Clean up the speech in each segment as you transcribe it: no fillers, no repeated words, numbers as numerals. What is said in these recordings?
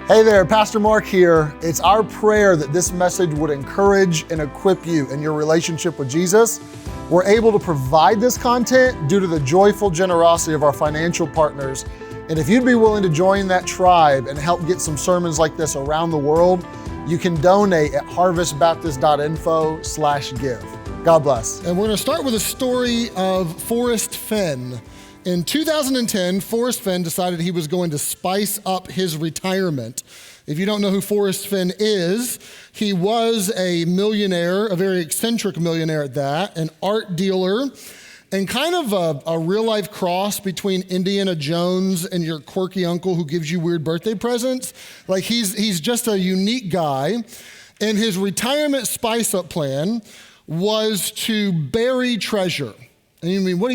Hey there, Pastor Marc here. It's our prayer that this message would encourage and equip you in your relationship with Jesus. We're able to provide this content due to the joyful generosity of our financial partners. And if you'd be willing to join that tribe and help get some sermons like this around the world, you can donate at harvestbaptist.info/give. God bless. And we're going to start with a story of Forrest Fenn. In 2010, Forrest Fenn decided he was going to spice up his retirement. If you don't know who Forrest Fenn is, he was a millionaire, a very eccentric millionaire at that, an art dealer, and kind of a real-life cross between Indiana Jones and your quirky uncle who gives you weird birthday presents. Like he's just a unique guy. And his retirement spice-up plan was to bury treasure. And you mean, what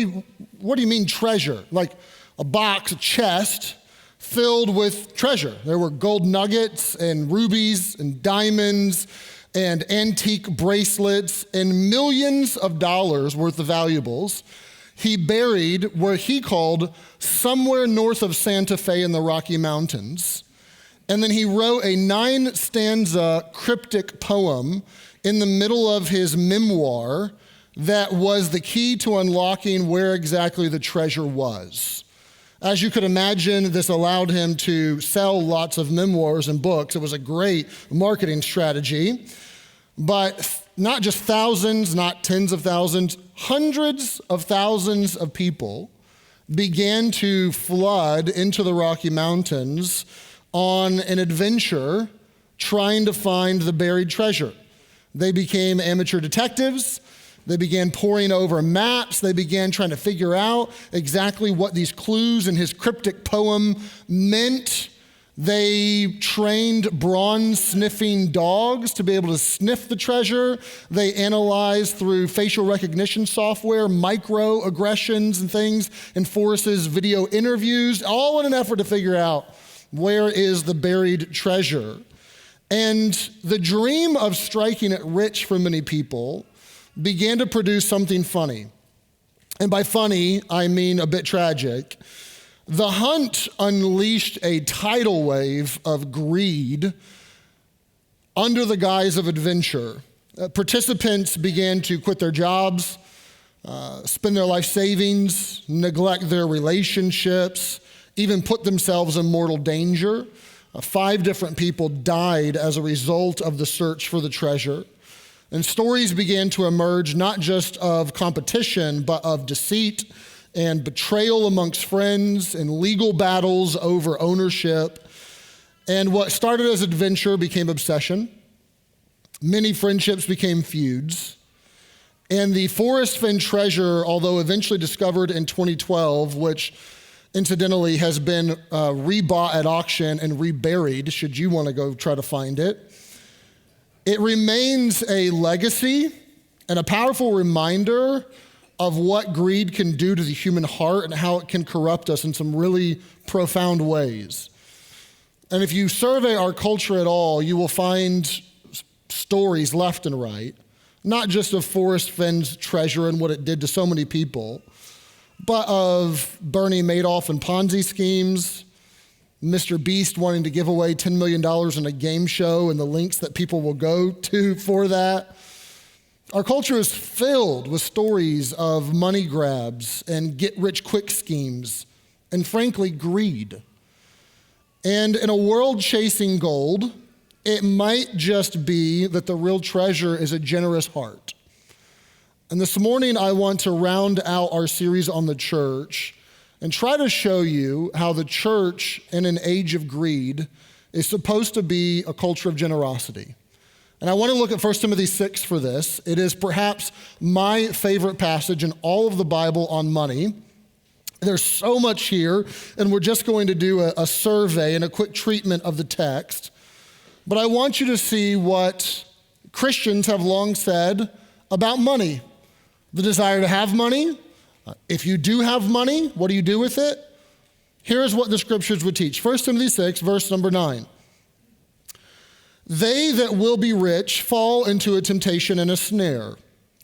do you mean treasure? Like a box, a chest filled with treasure. There were gold nuggets and rubies and diamonds and antique bracelets and millions of dollars worth of valuables. He buried where he called somewhere north of Santa Fe in the Rocky Mountains. And then he wrote a 9-stanza cryptic poem in the middle of his memoir that was the key to unlocking where exactly the treasure was. As you could imagine, this allowed him to sell lots of memoirs and books. It was a great marketing strategy. But not just thousands, not tens of thousands, hundreds of thousands of people began to flood into the Rocky Mountains on an adventure trying to find the buried treasure. They became amateur detectives. They began poring over maps. They began trying to figure out exactly what these clues in his cryptic poem meant. They trained bronze-sniffing dogs to be able to sniff the treasure. They analyzed through facial recognition software, microaggressions and things in Forrest's video interviews, all in an effort to figure out where is the buried treasure. And the dream of striking it rich for many people began to produce something funny. And by funny, I mean a bit tragic. The hunt unleashed a tidal wave of greed under the guise of adventure. Participants began to quit their jobs, spend their life savings, neglect their relationships, even put themselves in mortal danger. 5 different people died as a result of the search for the treasure. And stories began to emerge not just of competition, but of deceit and betrayal amongst friends and legal battles over ownership. And what started as adventure became obsession. Many friendships became feuds. And the Forrest Fenn treasure, although eventually discovered in 2012, which incidentally has been rebought at auction and reburied, should you want to go try to find it, it remains a legacy and a powerful reminder of what greed can do to the human heart and how it can corrupt us in some really profound ways. And if you survey our culture at all, you will find stories left and right, not just of Forrest Fenn's treasure and what it did to so many people, but of Bernie Madoff and Ponzi schemes, Mr. Beast wanting to give away $10 million in a game show and the links that people will go to for that. Our culture is filled with stories of money grabs and get-rich-quick schemes and, frankly, greed. And in a world chasing gold, it might just be that the real treasure is a generous heart. And this morning, I want to round out our series on the church and try to show you how the church in an age of greed is supposed to be a culture of generosity. And I want to look at 1 Timothy 6 for this. It is perhaps my favorite passage in all of the Bible on money. There's so much here, and we're just going to do a survey and a quick treatment of the text. But I want you to see what Christians have long said about money. The desire to have money. If you do have money, what do you do with it? Here's what the scriptures would teach. 1 Timothy 6, verse number 9. They that will be rich fall into a temptation and a snare,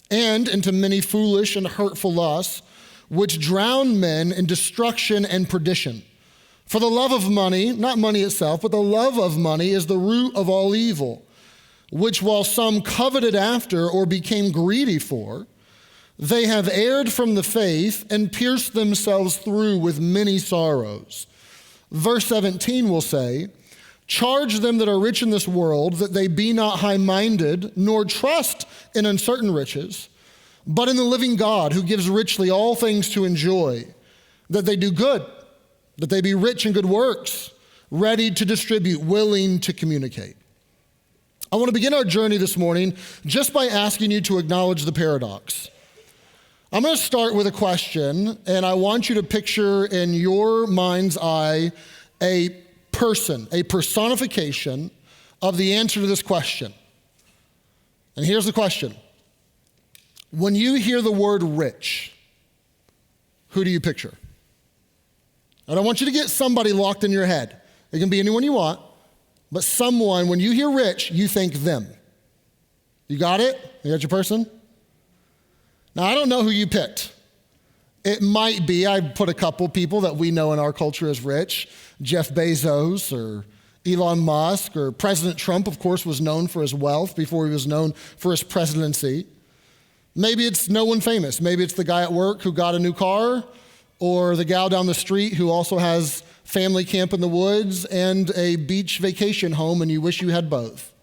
and into many foolish and hurtful lusts, which drown men in destruction and perdition. For the love of money, not money itself, but the love of money is the root of all evil, which while some coveted after or became greedy for, they have erred from the faith and pierced themselves through with many sorrows. Verse 17 will say, charge them that are rich in this world that they be not high-minded, nor trust in uncertain riches, but in the living God who gives richly all things to enjoy, that they do good, that they be rich in good works, ready to distribute, willing to communicate. I want to begin our journey this morning just by asking you to acknowledge the paradox. I'm going to start with a question, and I want you to picture in your mind's eye a person, a personification of the answer to this question. And here's the question. When you hear the word rich, who do you picture? I don't want you to get somebody locked in your head. It can be anyone you want, but someone, when you hear rich, you think them. You got it? You got your person? Now, I don't know who you picked. It might be, I put a couple people that we know in our culture as rich, Jeff Bezos or Elon Musk, or President Trump, of course, was known for his wealth before he was known for his presidency. Maybe it's no one famous. Maybe it's the guy at work who got a new car, or the gal down the street who also has family camp in the woods and a beach vacation home, and you wish you had both.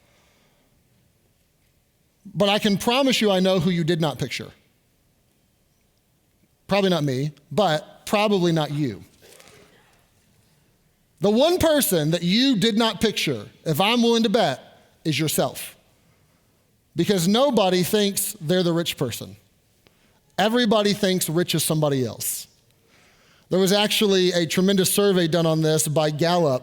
But I can promise you I know who you did not picture. Probably not me, but probably not you. The one person that you did not picture, if I'm willing to bet, is yourself. Because nobody thinks they're the rich person. Everybody thinks rich is somebody else. There was actually a tremendous survey done on this by Gallup,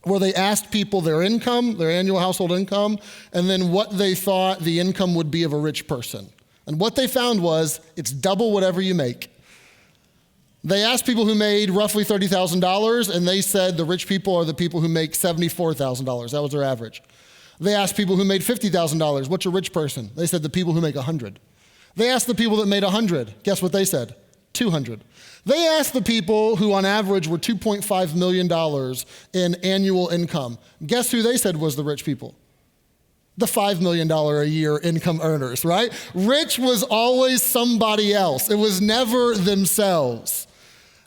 where they asked people their income, their annual household income, and then what they thought the income would be of a rich person. And what they found was, it's double whatever you make. They asked people who made roughly $30,000, and they said the rich people are the people who make $74,000. That was their average. They asked people who made $50,000, what's a rich person? They said the people who make 100. They asked the people that made 100. Guess what they said? 200. They asked the people who on average were $2.5 million in annual income. Guess who they said was the rich people? The $5 million a year income earners, right? Rich was always somebody else. It was never themselves.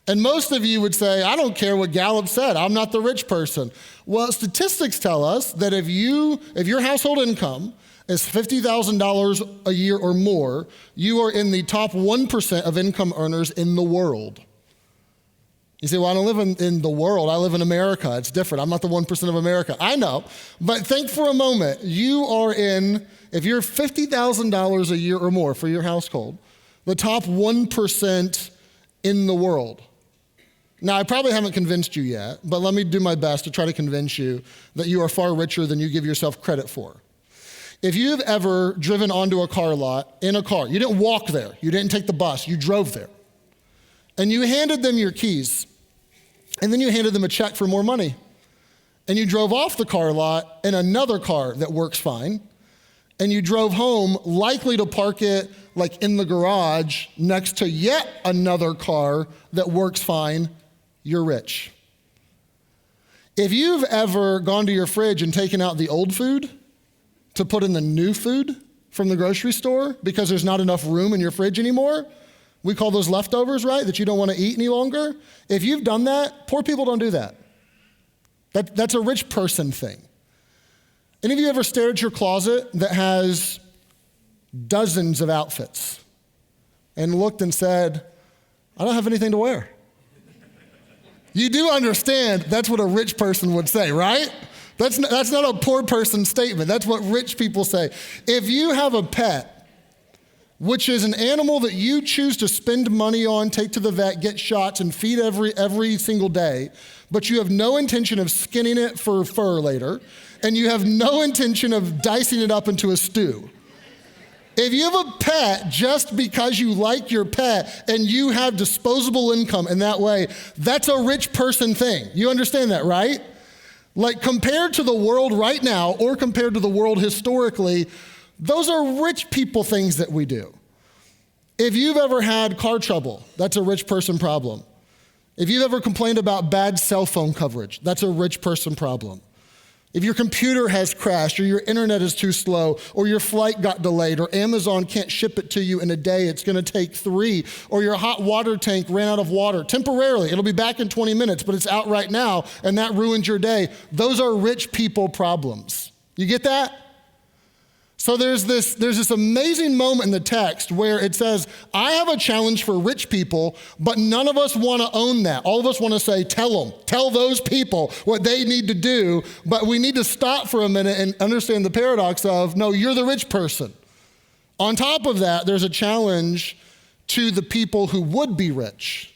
And most of you would say, I don't care what Gallup said, I'm not the rich person. Well, statistics tell us that if your household income is $50,000 a year or more, you are in the top 1% of income earners in the world. You say, well, I don't live in the world, I live in America. It's different. I'm not the 1% of America. I know, but think for a moment. You are in, if you're $50,000 a year or more for your household, the top 1% in the world. Now, I probably haven't convinced you yet, but let me do my best to try to convince you that you are far richer than you give yourself credit for. If you've ever driven onto a car lot in a car, you didn't walk there, you didn't take the bus, you drove there. And you handed them your keys, and then you handed them a check for more money. And you drove off the car lot in another car that works fine, and you drove home likely to park it like in the garage next to yet another car that works fine. You're rich. If you've ever gone to your fridge and taken out the old food to put in the new food from the grocery store because there's not enough room in your fridge anymore, we call those leftovers, right, that you don't want to eat any longer. If you've done that, poor people don't do that. That's a rich person thing. Any of you ever stared at your closet that has dozens of outfits and looked and said, I don't have anything to wear? You do understand that's what a rich person would say, right? That's not a poor person statement. That's what rich people say. If you have a pet, which is an animal that you choose to spend money on, take to the vet, get shots, and feed every single day, but you have no intention of skinning it for fur later, and you have no intention of dicing it up into a stew. If you have a pet just because you like your pet and you have disposable income in that way, that's a rich person thing. You understand that, right? Like compared to the world right now or compared to the world historically, those are rich people things that we do. If you've ever had car trouble, that's a rich person problem. If you've ever complained about bad cell phone coverage, that's a rich person problem. If your computer has crashed or your internet is too slow or your flight got delayed or Amazon can't ship it to you in a day, it's gonna take 3, or your hot water tank ran out of water temporarily. It'll be back in 20 minutes, but it's out right now and that ruins your day. Those are rich people problems. You get that? So there's this amazing moment in the text where it says, I have a challenge for rich people, but none of us want to own that. All of us want to say, tell those people what they need to do, but we need to stop for a minute and understand the paradox of, no, you're the rich person. On top of that, there's a challenge to the people who would be rich,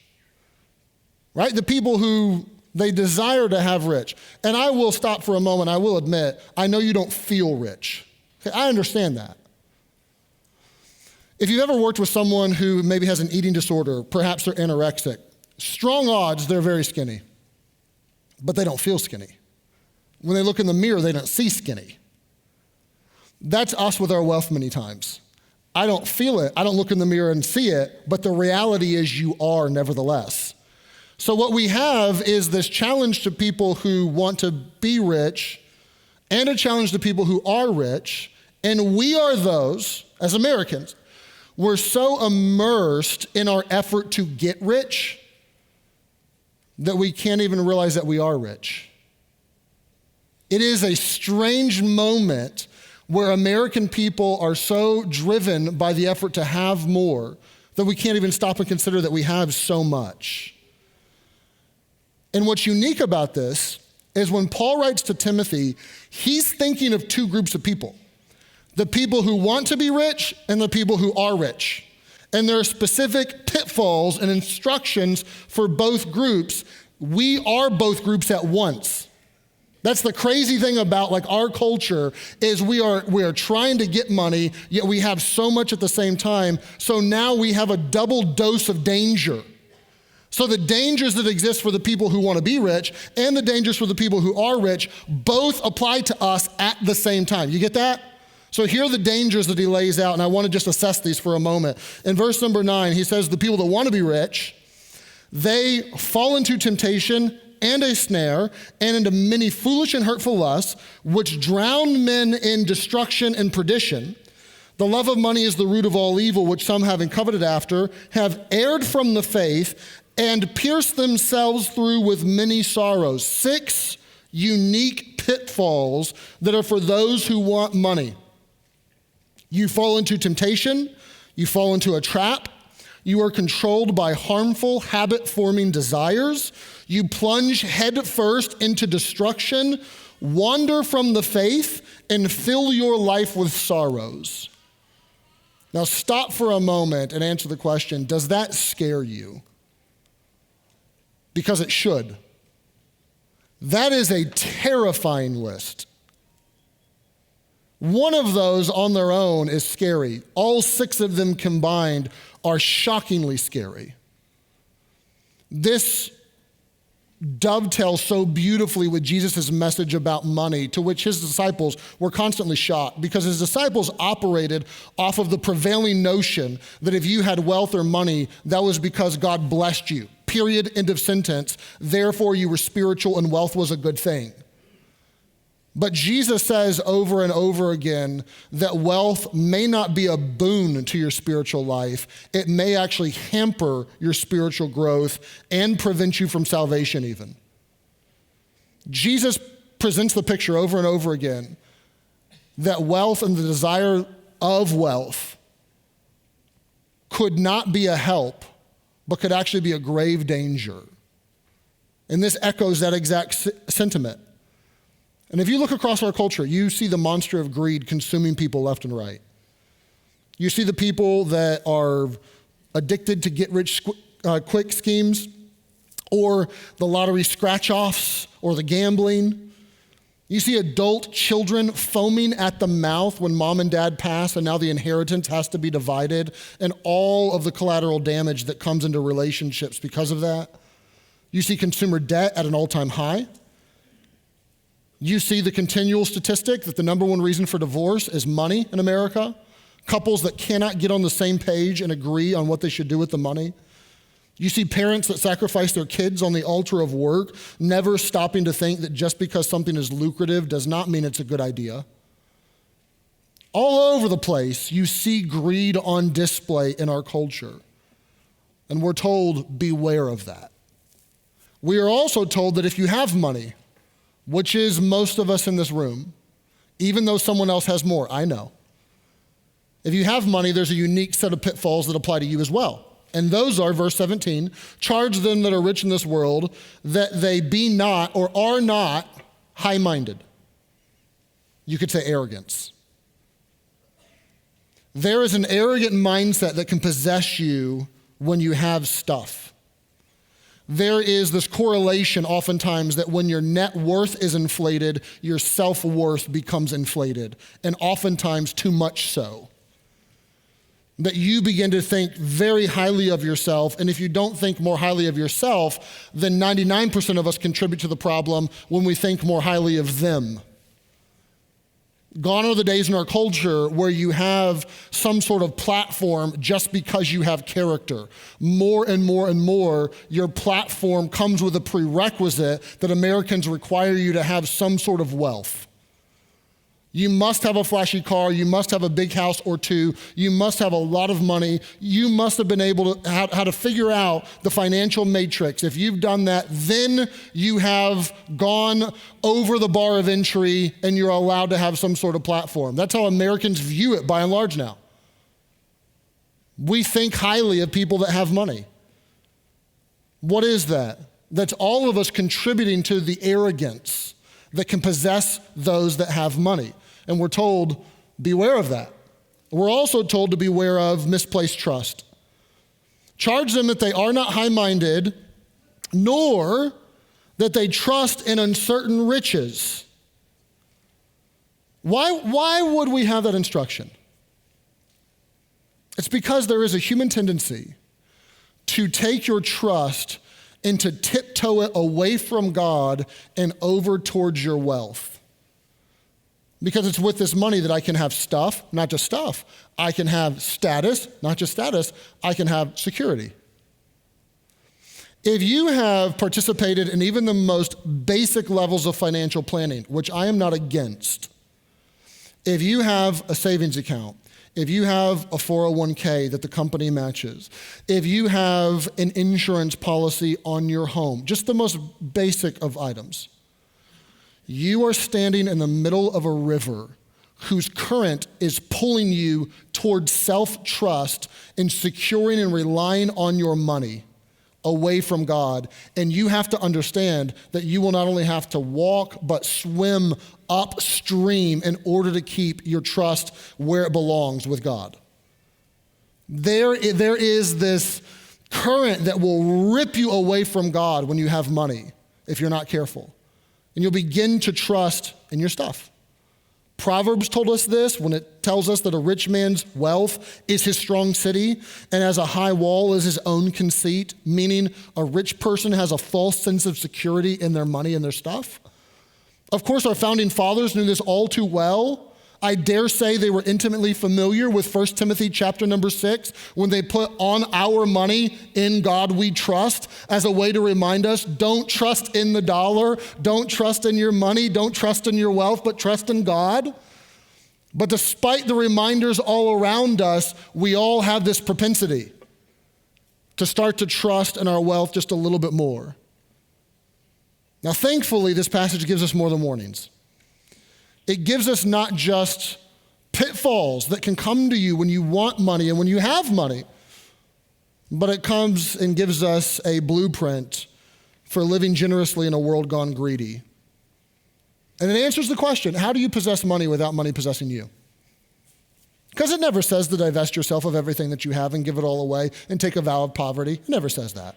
right? The people who they desire to have rich. And I will stop for a moment. I will admit, I know you don't feel rich. Okay, I understand that. If you've ever worked with someone who maybe has an eating disorder, perhaps they're anorexic, strong odds they're very skinny, but they don't feel skinny. When they look in the mirror, they don't see skinny. That's us with our wealth many times. I don't feel it, I don't look in the mirror and see it, but the reality is you are nevertheless. So what we have is this challenge to people who want to be rich and a challenge to people who are rich, and we are those, as Americans, we're so immersed in our effort to get rich that we can't even realize that we are rich. It is a strange moment where American people are so driven by the effort to have more that we can't even stop and consider that we have so much. And what's unique about this is when Paul writes to Timothy, he's thinking of 2 groups of people. The people who want to be rich and the people who are rich. And there are specific pitfalls and instructions for both groups. We are both groups at once. That's the crazy thing about our culture is we are trying to get money, yet we have so much at the same time. So now we have a double dose of danger. So the dangers that exist for the people who want to be rich and the dangers for the people who are rich both apply to us at the same time. You get that? So here are the dangers that he lays out, and I want to just assess these for a moment. In verse number 9, he says the people that want to be rich, they fall into temptation and a snare and into many foolish and hurtful lusts, which drown men in destruction and perdition. The love of money is the root of all evil, which some, having coveted after, have erred from the faith and pierced themselves through with many sorrows. 6 unique pitfalls that are for those who want money. You fall into temptation, you fall into a trap, you are controlled by harmful habit-forming desires, you plunge headfirst into destruction, wander from the faith, and fill your life with sorrows. Now stop for a moment and answer the question, does that scare you? Because it should. That is a terrifying list. One of those on their own is scary. All 6 of them combined are shockingly scary. This dovetails so beautifully with Jesus' message about money, to which his disciples were constantly shocked because his disciples operated off of the prevailing notion that if you had wealth or money, that was because God blessed you. Period, end of sentence. Therefore, you were spiritual and wealth was a good thing. But Jesus says over and over again that wealth may not be a boon to your spiritual life. It may actually hamper your spiritual growth and prevent you from salvation even. Jesus presents the picture over and over again that wealth and the desire of wealth could not be a help, but could actually be a grave danger. And this echoes that exact sentiment. And if you look across our culture, you see the monster of greed consuming people left and right. You see the people that are addicted to get-rich-quick schemes, or the lottery scratch-offs, or the gambling. You see adult children foaming at the mouth when mom and dad pass, and now the inheritance has to be divided, and all of the collateral damage that comes into relationships because of that. You see consumer debt at an all-time high. You see the continual statistic that the number one reason for divorce is money in America. Couples that cannot get on the same page and agree on what they should do with the money. You see parents that sacrifice their kids on the altar of work, never stopping to think that just because something is lucrative does not mean it's a good idea. All over the place, you see greed on display in our culture. And we're told, beware of that. We are also told that if you have money, which is most of us in this room, even though someone else has more, I know. If you have money, there's a unique set of pitfalls that apply to you as well. And those are, verse 17, charge them that are rich in this world that they be not or are not high-minded. You could say arrogance. There is an arrogant mindset that can possess you when you have stuff. There is this correlation oftentimes that when your net worth is inflated, your self-worth becomes inflated, and oftentimes too much so. That you begin to think very highly of yourself, and if you don't think more highly of yourself, then 99% of us contribute to the problem when we think more highly of them. Gone are the days in our culture where you have some sort of platform just because you have character. More and more and more, your platform comes with a prerequisite that Americans require you to have some sort of wealth. You must have a flashy car, you must have a big house or two, you must have a lot of money, you must have been able to how to figure out the financial matrix. If you've done that, then you have gone over the bar of entry and you're allowed to have some sort of platform. That's how Americans view it by and large now. We think highly of people that have money. What is that? That's all of us contributing to the arrogance that can possess those that have money. And we're told, beware of that. We're also told to beware of misplaced trust. Charge them that they are not high-minded, nor that they trust in uncertain riches. Why would we have that instruction? It's because there is a human tendency to take your trust and to tiptoe it away from God and over towards your wealth. Because it's with this money that I can have stuff, not just stuff. I can have status, not just status. I can have security. If you have participated in even the most basic levels of financial planning, which I am not against, if you have a savings account, if you have a 401k that the company matches, if you have an insurance policy on your home, just the most basic of items, you are standing in the middle of a river whose current is pulling you towards self-trust and securing and relying on your money away from God. And you have to understand that you will not only have to walk, but swim upstream in order to keep your trust where it belongs with God. There is this current that will rip you away from God when you have money, if you're not careful. And you'll begin to trust in your stuff. Proverbs told us this when it tells us that a rich man's wealth is his strong city, and as a high wall is his own conceit, meaning a rich person has a false sense of security in their money and their stuff. Of course, our founding fathers knew this all too well. I dare say they were intimately familiar with 1 Timothy chapter number 6 when they put on our money, in God we trust, as a way to remind us, don't trust in the dollar, don't trust in your money, don't trust in your wealth, but trust in God. But despite the reminders all around us, we all have this propensity to start to trust in our wealth just a little bit more. Now, thankfully, this passage gives us more than warnings. It gives us not just pitfalls that can come to you when you want money and when you have money, but it comes and gives us a blueprint for living generously in a world gone greedy. And it answers the question, how do you possess money without money possessing you? Because it never says to divest yourself of everything that you have and give it all away and take a vow of poverty. It never says that.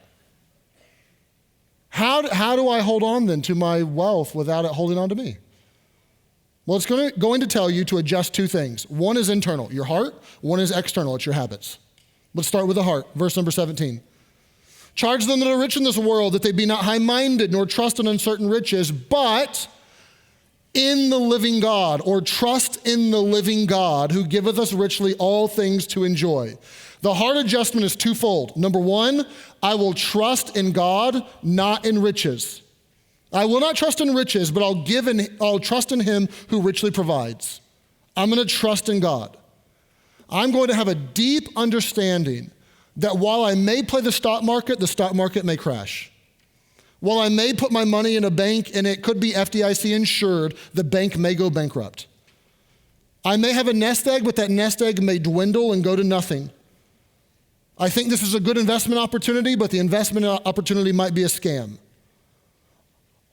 How do I hold on then to my wealth without it holding on to me? Well, it's going to tell you to adjust two things. One is internal, your heart. One is external, it's your habits. Let's start with the heart, verse number 17. Charge them that are rich in this world that they be not high-minded nor trust in uncertain riches, but in the living God, or trust in the living God who giveth us richly all things to enjoy. The heart adjustment is twofold. Number one, I will trust in God, not in riches. I will not trust in riches, but I'll trust in him who richly provides. I'm going to trust in God. I'm going to have a deep understanding that while I may play the stock market may crash. While I may put my money in a bank and it could be FDIC insured, the bank may go bankrupt. I may have a nest egg, but that nest egg may dwindle and go to nothing. I think this is a good investment opportunity, but the investment opportunity might be a scam.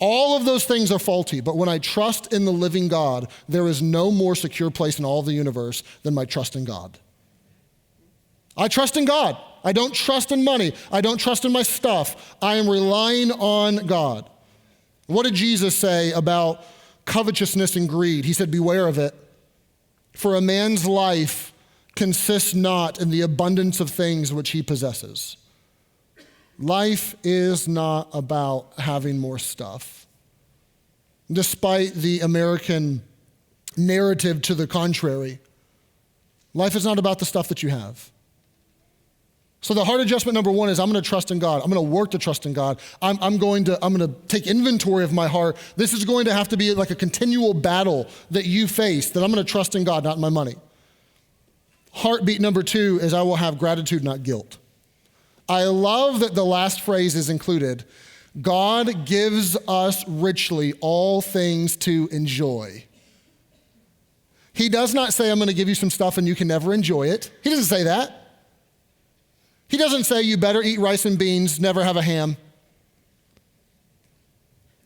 All of those things are faulty, but when I trust in the living God, there is no more secure place in all of the universe than my trust in God. I trust in God. I don't trust in money. I don't trust in my stuff. I am relying on God. What did Jesus say about covetousness and greed? He said, beware of it. For a man's life consists not in the abundance of things which he possesses. Life is not about having more stuff. Despite the American narrative to the contrary, life is not about the stuff that you have. So the heart adjustment number one is I'm going to trust in God. I'm going to work to trust in God. I'm going to take inventory of my heart. This is going to have to be like a continual battle that you face, that I'm going to trust in God, not in my money. Heartbeat number two is I will have gratitude, not guilt. I love that the last phrase is included. God gives us richly all things to enjoy. He does not say, I'm going to give you some stuff and you can never enjoy it. He doesn't say that. He doesn't say you better eat rice and beans, never have a ham.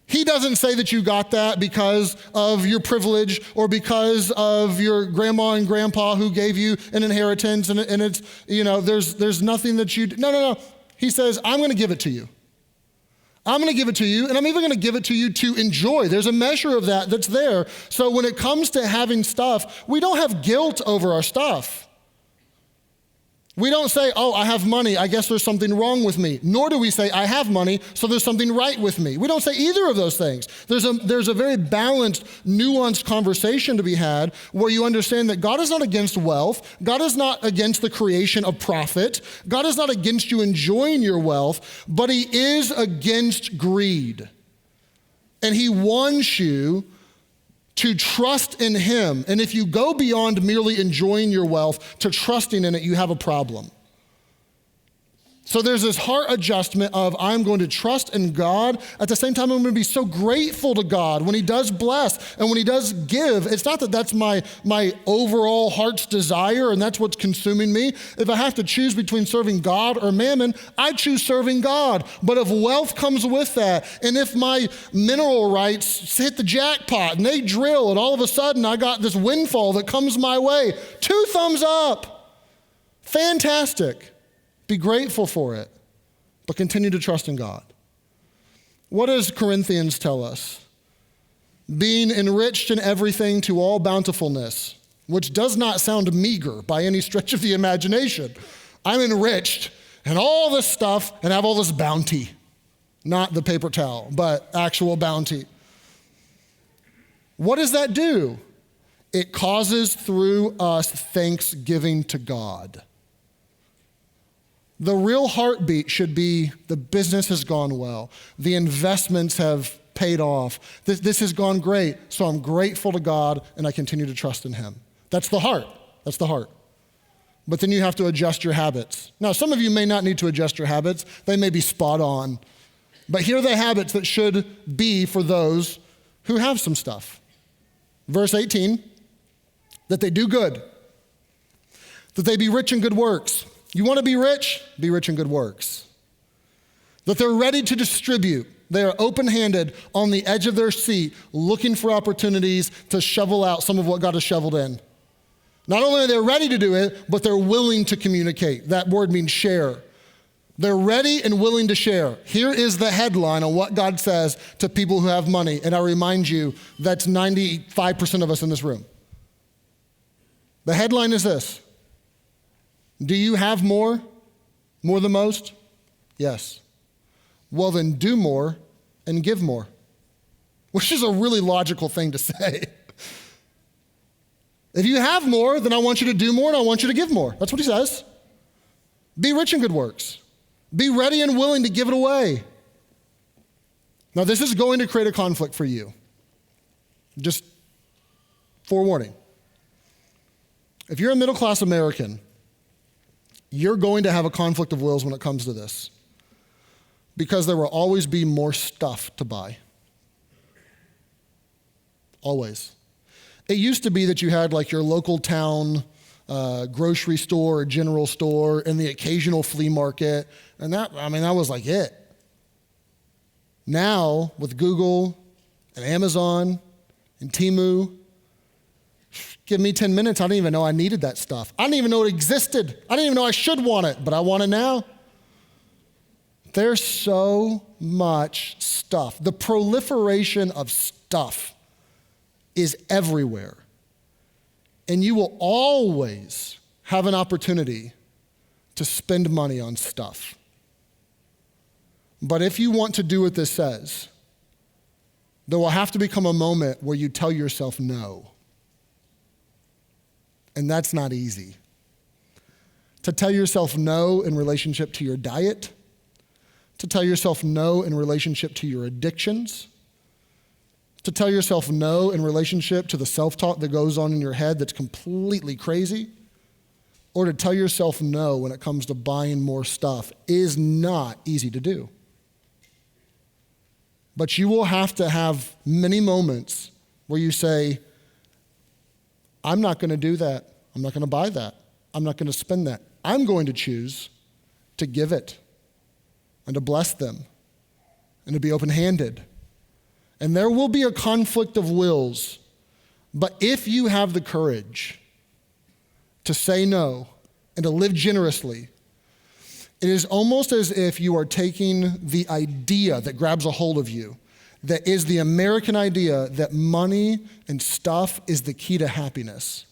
He doesn't say that you got that because of your privilege or because of your grandma and grandpa who gave you an inheritance and it's, there's nothing that you, no. He says, I'm going to give it to you. I'm going to give it to you, and I'm even going to give it to you to enjoy. There's a measure of that that's there. So when it comes to having stuff, we don't have guilt over our stuff. We don't say, oh, I have money, I guess there's something wrong with me. Nor do we say, I have money, so there's something right with me. We don't say either of those things. There's a very balanced, nuanced conversation to be had where you understand that God is not against wealth. God is not against the creation of profit. God is not against you enjoying your wealth, but he is against greed. And he wants you to trust in him. And if you go beyond merely enjoying your wealth to trusting in it, you have a problem. So there's this heart adjustment of I'm going to trust in God. At the same time, I'm going to be so grateful to God when he does bless and when he does give. It's not that that's my overall heart's desire and that's what's consuming me. If I have to choose between serving God or mammon, I choose serving God. But if wealth comes with that, and if my mineral rights hit the jackpot and they drill and all of a sudden I got this windfall that comes my way, 2 thumbs up. Fantastic. Be grateful for it, but continue to trust in God. What does Corinthians tell us? Being enriched in everything to all bountifulness, which does not sound meager by any stretch of the imagination. I'm enriched in all this stuff and have all this bounty. Not the paper towel, but actual bounty. What does that do? It causes through us thanksgiving to God. The real heartbeat should be the business has gone well. The investments have paid off. This has gone great, so I'm grateful to God and I continue to trust in him. That's the heart. That's the heart. But then you have to adjust your habits. Now, some of you may not need to adjust your habits. They may be spot on. But here are the habits that should be for those who have some stuff. Verse 18, that they do good, that they be rich in good works. You want to be rich in good works. That they're ready to distribute. They are open-handed on the edge of their seat, looking for opportunities to shovel out some of what God has shoveled in. Not only are they ready to do it, but they're willing to communicate. That word means share. They're ready and willing to share. Here is the headline on what God says to people who have money. And I remind you, that's 95% of us in this room. The headline is this. Do you have more? More than most? Yes. Well, then do more and give more. which is a really logical thing to say. If you have more, then I want you to do more and I want you to give more. That's what he says. Be rich in good works. Be ready and willing to give it away. Now, this is going to create a conflict for you. Just forewarning. If you're a middle-class American, you're going to have a conflict of wills when it comes to this, because there will always be more stuff to buy. Always. It used to be that you had like your local town grocery store or general store and the occasional flea market, and that was like it. Now, with Google and Amazon and Temu, give me 10 minutes, I didn't even know I needed that stuff. I didn't even know it existed. I didn't even know I should want it, but I want it now. There's so much stuff. The proliferation of stuff is everywhere. And you will always have an opportunity to spend money on stuff. But if you want to do what this says, there will have to become a moment where you tell yourself no. And that's not easy. To tell yourself no in relationship to your diet, to tell yourself no in relationship to your addictions, to tell yourself no in relationship to the self-talk that goes on in your head that's completely crazy, or to tell yourself no when it comes to buying more stuff is not easy to do. But you will have to have many moments where you say, I'm not going to do that. I'm not going to buy that. I'm not going to spend that. I'm going to choose to give it and to bless them and to be open-handed. And there will be a conflict of wills, but if you have the courage to say no and to live generously, it is almost as if you are taking the idea that grabs a hold of you, that is the American idea that money and stuff is the key to happiness.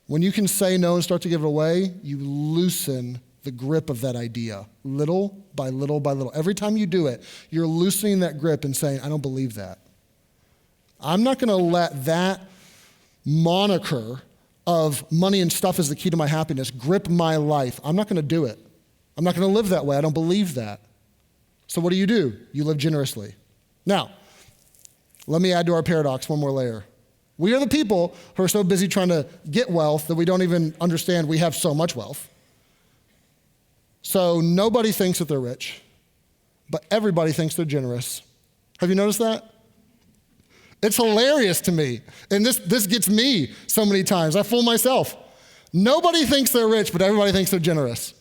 When you can say no and start to give it away, you loosen the grip of that idea, little by little by little. Every time you do it, you're loosening that grip and saying, I don't believe that. I'm not going to let that moniker of money and stuff is the key to my happiness grip my life. I'm not going to do it. I'm not going to live that way. I don't believe that. So what do? You live generously. Now, let me add to our paradox one more layer. We are the people who are so busy trying to get wealth that we don't even understand we have so much wealth. So nobody thinks that they're rich, but everybody thinks they're generous. Have you noticed that? It's hilarious to me. And this gets me so many times. I fool myself. Nobody thinks they're rich, but everybody thinks they're generous.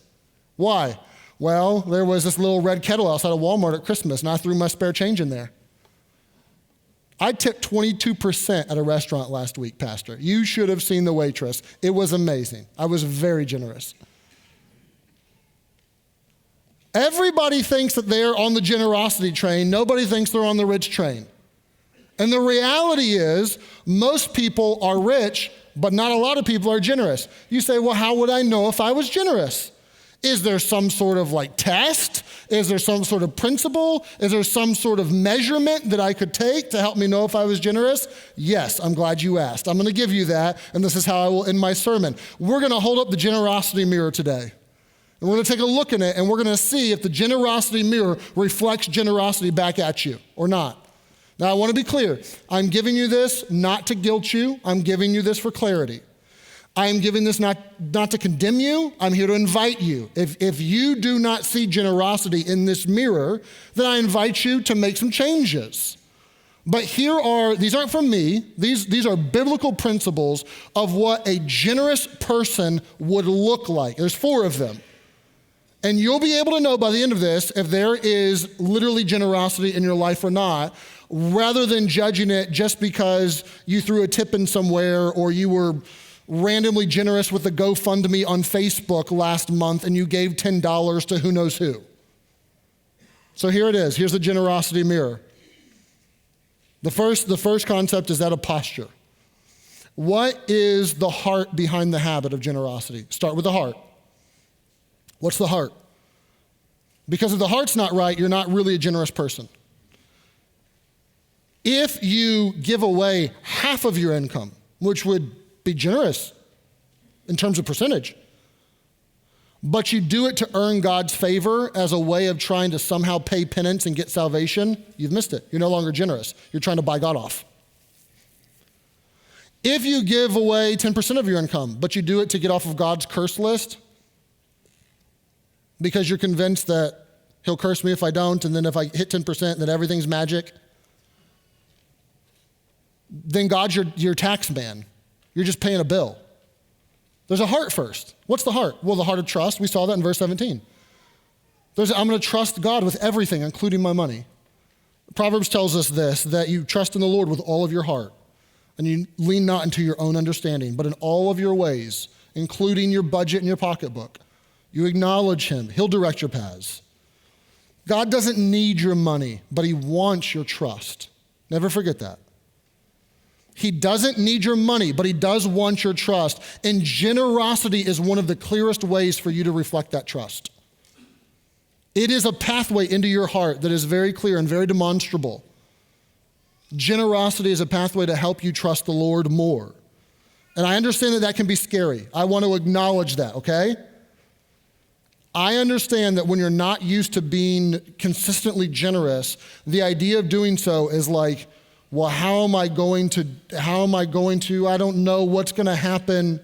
Why? Well, there was this little red kettle outside of Walmart at Christmas, and I threw my spare change in there. I tipped 22% at a restaurant last week, Pastor. You should have seen the waitress. It was amazing. I was very generous. Everybody thinks that they're on the generosity train. Nobody thinks they're on the rich train. And the reality is, most people are rich, but not a lot of people are generous. You say, well, how would I know if I was generous? Is there some sort of like test? Is there some sort of principle? Is there some sort of measurement that I could take to help me know if I was generous? Yes, I'm glad you asked. I'm going to give you that, and this is how I will end my sermon. We're going to hold up the generosity mirror today. And we're going to take a look in it, and we're going to see if the generosity mirror reflects generosity back at you or not. Now, I want to be clear. I'm giving you this not to guilt you. I'm giving you this for clarity. I am giving this not to condemn you. I'm here to invite you. If you do not see generosity in this mirror, then I invite you to make some changes. But these aren't from me. These are biblical principles of what a generous person would look like. There's 4 of them. And you'll be able to know by the end of this if there is literally generosity in your life or not, rather than judging it just because you threw a tip in somewhere or you were randomly generous with the GoFundMe on Facebook last month and you gave $10 to who knows who. So here it is. Here's the generosity mirror. The first concept is that of posture. What is the heart behind the habit of generosity? Start with the heart. What's the heart? Because if the heart's not right, you're not really a generous person. If you give away half of your income, which would be generous in terms of percentage, but you do it to earn God's favor as a way of trying to somehow pay penance and get salvation, you've missed it. You're no longer generous. You're trying to buy God off. If you give away 10% of your income, but you do it to get off of God's curse list because you're convinced that he'll curse me if I don't, and then if I hit 10%, then everything's magic, then God's your tax man. You're just paying a bill. There's a heart first. What's the heart? Well, the heart of trust. We saw that in verse 17. I'm going to trust God with everything, including my money. Proverbs tells us this, that you trust in the Lord with all of your heart, and you lean not into your own understanding, but in all of your ways, including your budget and your pocketbook, you acknowledge him. He'll direct your paths. God doesn't need your money, but he wants your trust. Never forget that. He doesn't need your money, but he does want your trust. And generosity is one of the clearest ways for you to reflect that trust. It is a pathway into your heart that is very clear and very demonstrable. Generosity is a pathway to help you trust the Lord more. And I understand that can be scary. I want to acknowledge that, okay? I understand that when you're not used to being consistently generous, the idea of doing so is like, well, how am I going to, I don't know what's going to happen.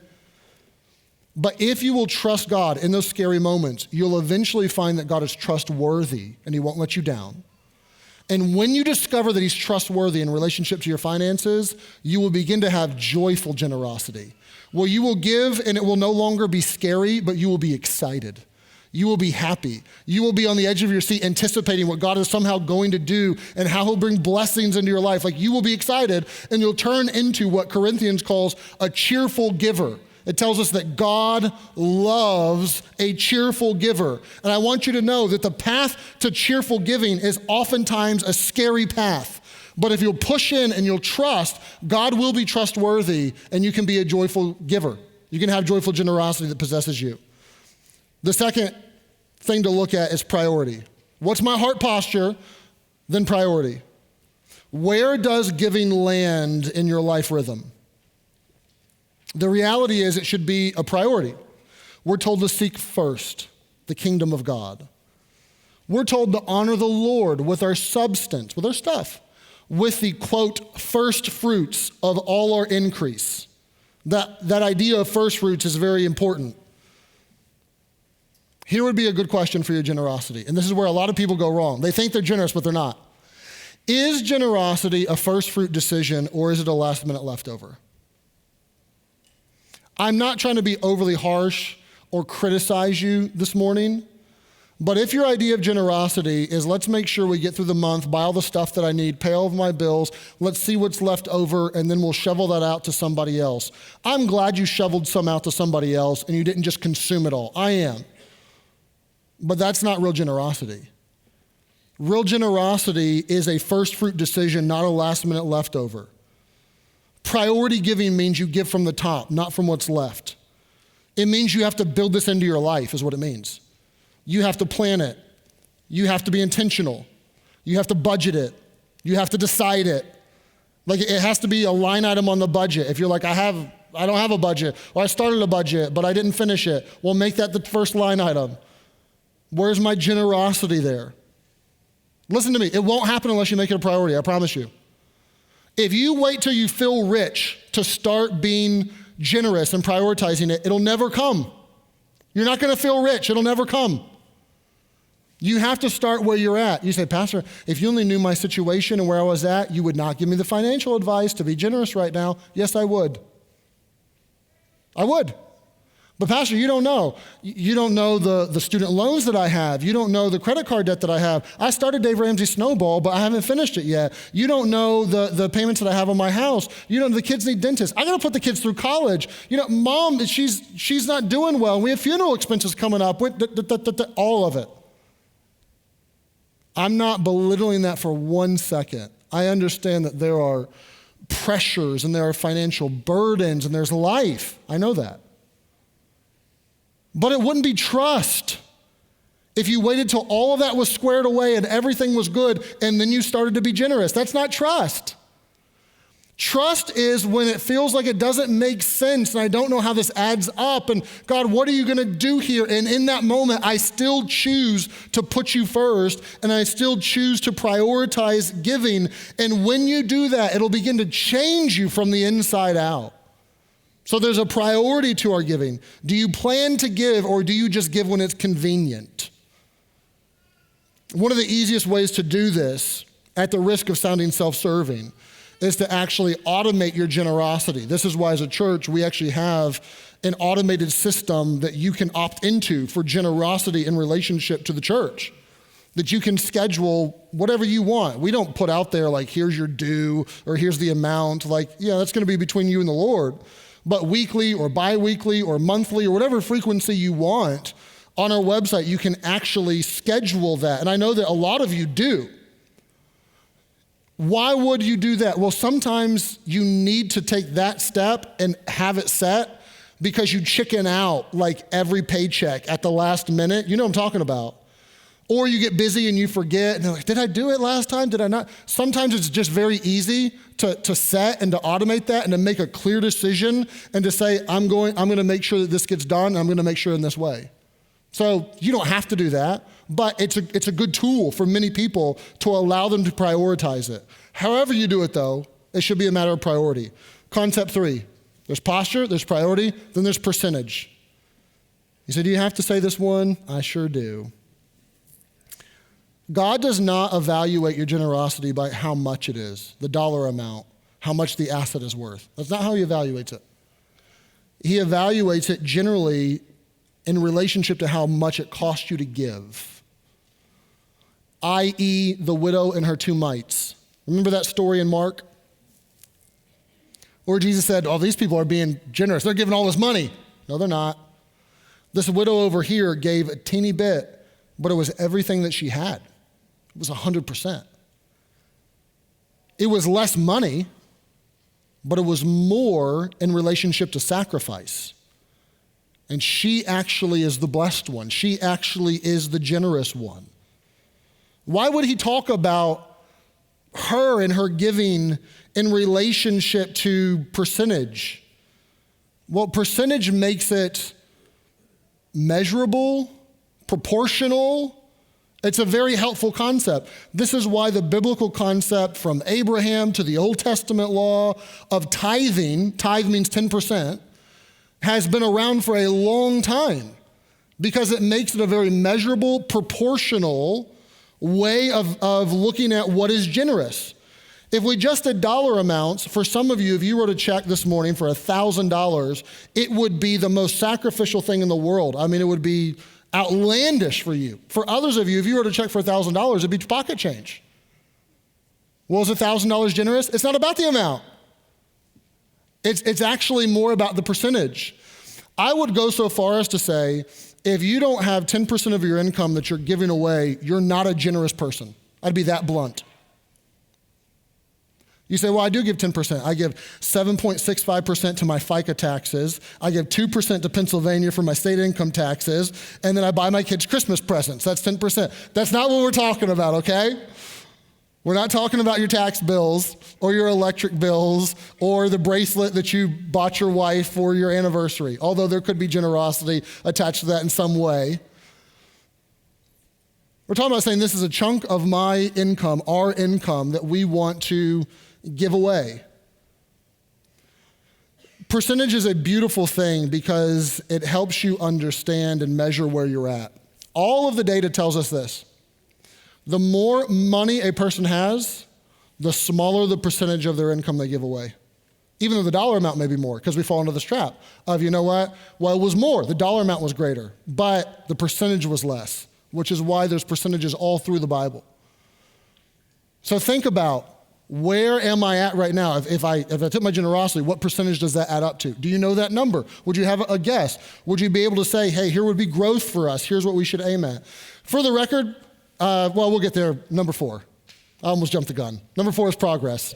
But if you will trust God in those scary moments, you'll eventually find that God is trustworthy and he won't let you down. And when you discover that he's trustworthy in relationship to your finances, you will begin to have joyful generosity, where you will give and it will no longer be scary, but you will be excited. You will be happy. You will be on the edge of your seat anticipating what God is somehow going to do and how he'll bring blessings into your life. Like, you will be excited and you'll turn into what Corinthians calls a cheerful giver. It tells us that God loves a cheerful giver. And I want you to know that the path to cheerful giving is oftentimes a scary path. But if you'll push in and you'll trust, God will be trustworthy and you can be a joyful giver. You can have joyful generosity that possesses you. The second thing to look at is priority. What's my heart posture? Then priority. Where does giving land in your life rhythm? The reality is it should be a priority. We're told to seek first the kingdom of God. We're told to honor the Lord with our substance, with our stuff, with the, quote, first fruits of all our increase. That idea of first fruits is very important. Here would be a good question for your generosity, and this is where a lot of people go wrong. They think they're generous, but they're not. Is generosity a first fruit decision, or is it a last minute leftover? I'm not trying to be overly harsh or criticize you this morning, but if your idea of generosity is let's make sure we get through the month, buy all the stuff that I need, pay all of my bills, let's see what's left over, and then we'll shovel that out to somebody else. I'm glad you shoveled some out to somebody else and you didn't just consume it all. I am. But that's not real generosity. Real generosity is a first fruit decision, not a last minute leftover. Priority giving means you give from the top, not from what's left. It means you have to build this into your life, is what it means. You have to plan it. You have to be intentional. You have to budget it. You have to decide it. Like, it has to be a line item on the budget. If you're like, I don't have a budget, or I started a budget, but I didn't finish it, well, make that the first line item. Where's my generosity there? Listen to me. It won't happen unless you make it a priority, I promise you. If you wait till you feel rich to start being generous and prioritizing it, it'll never come. You're not going to feel rich. It'll never come. You have to start where you're at. You say, Pastor, if you only knew my situation and where I was at, you would not give me the financial advice to be generous right now. Yes, I would. I would. But Pastor, you don't know. You don't know the student loans that I have. You don't know the credit card debt that I have. I started Dave Ramsey Snowball, but I haven't finished it yet. You don't know the payments that I have on my house. You don't know the kids need dentists. I got to put the kids through college. You know, Mom, she's not doing well. We have funeral expenses coming up. All of it. I'm not belittling that for 1 second. I understand that there are pressures and there are financial burdens and there's life. I know that. But it wouldn't be trust if you waited till all of that was squared away and everything was good and then you started to be generous. That's not trust. Trust is when it feels like it doesn't make sense and I don't know how this adds up. And God, what are you going to do here? And in that moment, I still choose to put you first and I still choose to prioritize giving. And when you do that, it'll begin to change you from the inside out. So there's a priority to our giving. Do you plan to give or do you just give when it's convenient? One of the easiest ways to do this, at the risk of sounding self-serving, is to actually automate your generosity. This is why as a church, we actually have an automated system that you can opt into for generosity in relationship to the church, that you can schedule whatever you want. We don't put out there like, here's your due or here's the amount. Like, yeah, that's gonna be between you and the Lord. But weekly or bi-weekly or monthly or whatever frequency you want, on our website, you can actually schedule that. And I know that a lot of you do. Why would you do that? Well, sometimes you need to take that step and have it set because you chicken out like every paycheck at the last minute. You know what I'm talking about. Or you get busy and you forget, and they're like, did I do it last time? Did I not? Sometimes it's just very easy to set and to automate that and to make a clear decision and to say, I'm going to make sure that this gets done, and I'm going to make sure in this way. So you don't have to do that, but it's a good tool for many people to allow them to prioritize it. However you do it though, it should be a matter of priority. Concept 3, there's posture, there's priority, then there's percentage. You say, do you have to say this one? I sure do. God does not evaluate your generosity by how much it is, the dollar amount, how much the asset is worth. That's not how he evaluates it. He evaluates it generally in relationship to how much it costs you to give, i.e. the widow and her 2 mites. Remember that story in Marc? Where Jesus said, oh, these people are being generous. They're giving all this money. No, they're not. This widow over here gave a teeny bit, but it was everything that she had. It was 100%. It was less money, but it was more in relationship to sacrifice. And she actually is the blessed one. She actually is the generous one. Why would he talk about her and her giving in relationship to percentage? Well, percentage makes it measurable, proportional. It's a very helpful concept. This is why the biblical concept from Abraham to the Old Testament law of tithing, tithe means 10%, has been around for a long time because it makes it a very measurable, proportional way of looking at what is generous. If we just did dollar amounts, for some of you, if you wrote a check this morning for $1,000, it would be the most sacrificial thing in the world. I mean, it would be outlandish for you. For others of you, if you wrote a check for $1,000, it'd be pocket change. Well, is $1,000 generous? It's not about the amount. It's actually more about the percentage. I would go so far as to say, if you don't have 10% of your income that you're giving away, you're not a generous person. I'd be that blunt. You say, well, I do give 10%. I give 7.65% to my FICA taxes. I give 2% to Pennsylvania for my state income taxes. And then I buy my kids Christmas presents. That's 10%. That's not what we're talking about, okay? We're not talking about your tax bills or your electric bills or the bracelet that you bought your wife for your anniversary, although there could be generosity attached to that in some way. We're talking about saying this is a chunk of my income, our income, that we want to give away. Percentage is a beautiful thing because it helps you understand and measure where you're at. All of the data tells us this. The more money a person has, the smaller the percentage of their income they give away. Even though the dollar amount may be more, because we fall into this trap of, you know what? Well, it was more. The dollar amount was greater, but the percentage was less, which is why there's percentages all through the Bible. So think about, where am I at right now? If I took my generosity, what percentage does that add up to? Do you know that number? Would you have a guess? Would you be able to say, hey, here would be growth for us. Here's what we should aim at. For the record, well, we'll get there. Number 4. I almost jumped the gun. Number 4 is progress.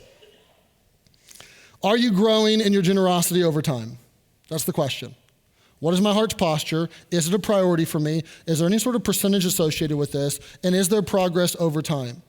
Are you growing in your generosity over time? That's the question. What is my heart's posture? Is it a priority for me? Is there any sort of percentage associated with this? And is there progress over time?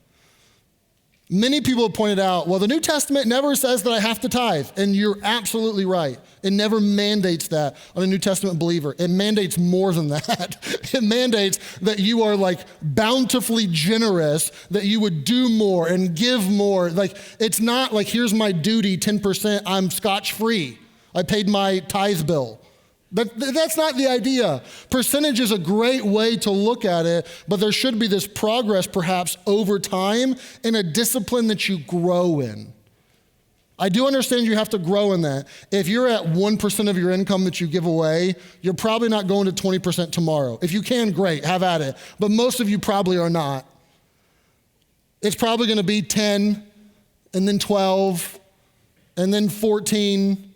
Many people have pointed out, well, the New Testament never says that I have to tithe, and you're absolutely right. It never mandates that on a New Testament believer. It mandates more than that. It mandates that you are like bountifully generous, that you would do more and give more. Like, it's not like, here's my duty, 10%, I'm scotch-free. I paid my tithe bill. That's not the idea. Percentage is a great way to look at it, but there should be this progress perhaps over time in a discipline that you grow in. I do understand you have to grow in that. If you're at 1% of your income that you give away, you're probably not going to 20% tomorrow. If you can, great, have at it. But most of you probably are not. It's probably going to be 10, and then 12, and then 14.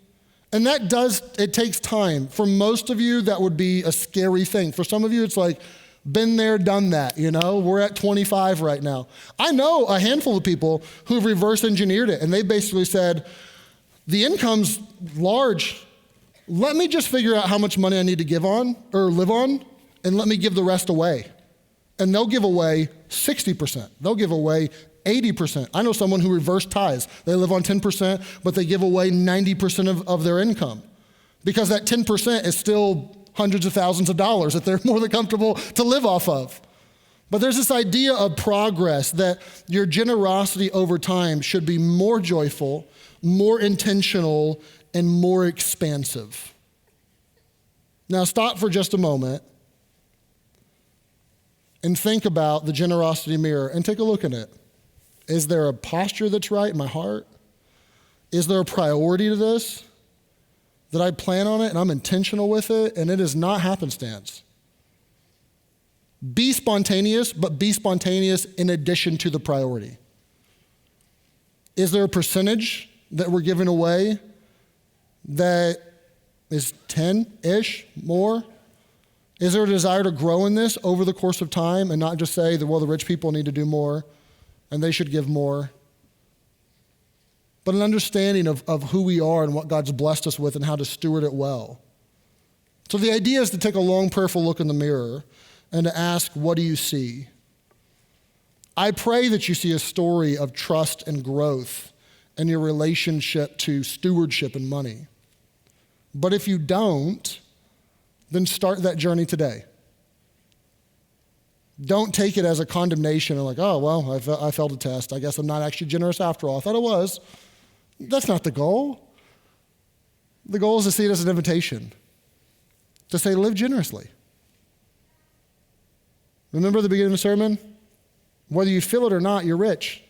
And it takes time. For most of you, that would be a scary thing. For some of you, it's like, been there, done that, you know? We're at 25 right now. I know a handful of people who've reverse engineered it, and they basically said, the income's large. Let me just figure out how much money I need to give on, or live on, and let me give the rest away. And they'll give away 60%. They'll give away 80%. I know someone who reversed tithes. They live on 10%, but they give away 90% of their income. Because that 10% is still hundreds of thousands of dollars that they're more than comfortable to live off of. But there's this idea of progress, that your generosity over time should be more joyful, more intentional, and more expansive. Now stop for just a moment and think about the generosity mirror and take a look at it. Is there a posture that's right in my heart? Is there a priority to this? That I plan on it and I'm intentional with it and it is not happenstance? Be spontaneous, but be spontaneous in addition to the priority. Is there a percentage that we're giving away that is 10-ish more? Is there a desire to grow in this over the course of time and not just say that, well, the rich people need to do more and they should give more? But an understanding of who we are and what God's blessed us with and how to steward it well. So the idea is to take a long, prayerful look in the mirror and to ask, what do you see? I pray that you see a story of trust and growth in your relationship to stewardship and money. But if you don't, then start that journey today. Don't take it as a condemnation and like, oh, well, I failed a test. I guess I'm not actually generous after all. I thought I was. That's not the goal. The goal is to see it as an invitation, to say, live generously. Remember the beginning of the sermon? Whether you feel it or not, you're rich.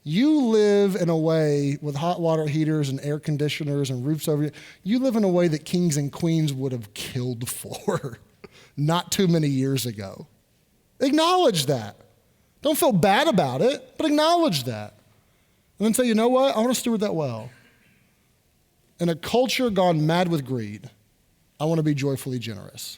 You live in a way with hot water heaters and air conditioners and roofs over you. You live in a way that kings and queens would have killed for not too many years ago. Acknowledge that. Don't feel bad about it, but acknowledge that. And then say, you know what? I want to steward that well. In a culture gone mad with greed, I want to be joyfully generous.